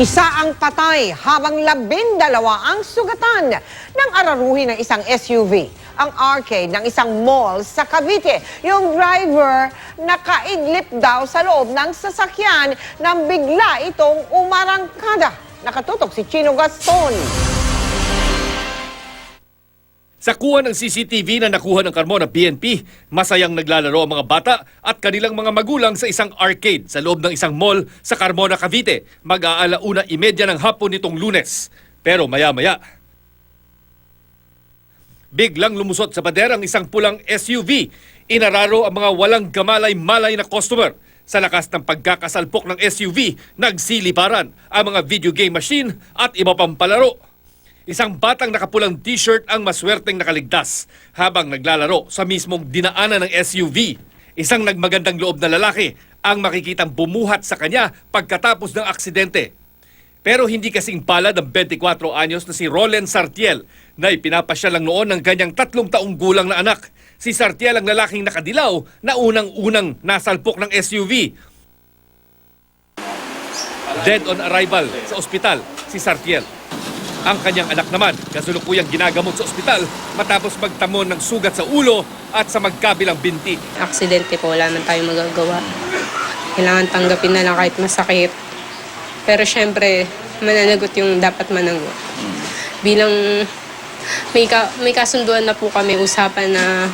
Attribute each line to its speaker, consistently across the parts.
Speaker 1: Isa ang patay habang 12 ang sugatan ng araruhin ng isang SUV. Ang arcade ng isang mall sa Cavite. Yung driver nakaidlip daw sa loob ng sasakyan nang bigla itong umarangkada. Nakatutok si Chino Gaston.
Speaker 2: Sa kuha ng CCTV na nakuha ng Carmona PNP, masayang naglalaro ang mga bata at kanilang mga magulang sa isang arcade sa loob ng isang mall sa Carmona, Cavite. Mag-aalauna 1:30 ng hapon nitong Lunes. Pero maya-maya, biglang lumusot sa pader ang isang pulang SUV. Inararo ang mga walang gamalay-malay na customer. Sa lakas ng pagkakasalpok ng SUV, nagsiliparan ang mga video game machine at iba pang palaro. Isang batang nakapulang t-shirt ang maswerteng nakaligtas habang naglalaro sa mismong dinaanan ng SUV. Isang nagmagandang loob na lalaki ang makikitang bumuhat sa kanya pagkatapos ng aksidente. Pero hindi kasing palad ang 24 anyos na si Rolen Sartiel na ipinapasya lang noon ng kanyang 3 taong gulang na anak. Si Sartiel ang lalaking nakadilaw na unang-unang nasalpok ng SUV. Dead on arrival sa ospital si Sartiel. Ang kanyang anak naman, kasulukuyang ginagamot sa ospital matapos magtamon ng sugat sa ulo at sa magkabilang binti.
Speaker 3: Aksidente po, wala man tayong magagawa. Kailangan tanggapin na lang kahit masakit. Pero syempre, mananagot yung dapat managot. Bilang may kasunduan na po kami, usapan na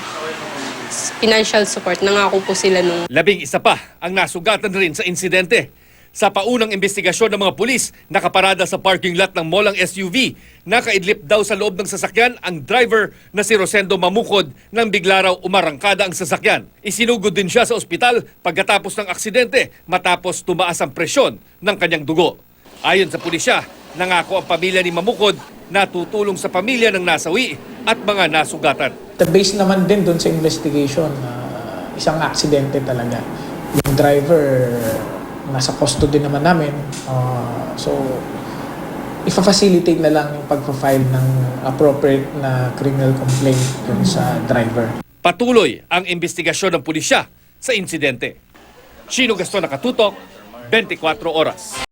Speaker 3: financial support. Nangako po sila nung...
Speaker 2: 11 pa ang nasugatan rin sa insidente. Sa paunang investigasyon ng mga pulis, nakaparada sa parking lot ng mall ang SUV. Nakaidlip daw sa loob ng sasakyan ang driver na si Rosendo Mamukod nang bigla raw umarangkada ang sasakyan. Isinugod din siya sa ospital pagkatapos ng aksidente matapos tumaas ang presyon ng kanyang dugo. Ayon sa pulisya, nangako ang pamilya ni Mamukod na tutulong sa pamilya ng nasawi at mga nasugatan.
Speaker 4: The base naman din doon sa investigation, isang aksidente talaga. Yung driver nasa custody naman namin. So, ifa-facilitate na lang yung pag-file ng appropriate na criminal complaint dun sa driver.
Speaker 2: Patuloy ang investigasyon ng pulisya sa insidente. Chino Gaston, nakatutok, 24 oras.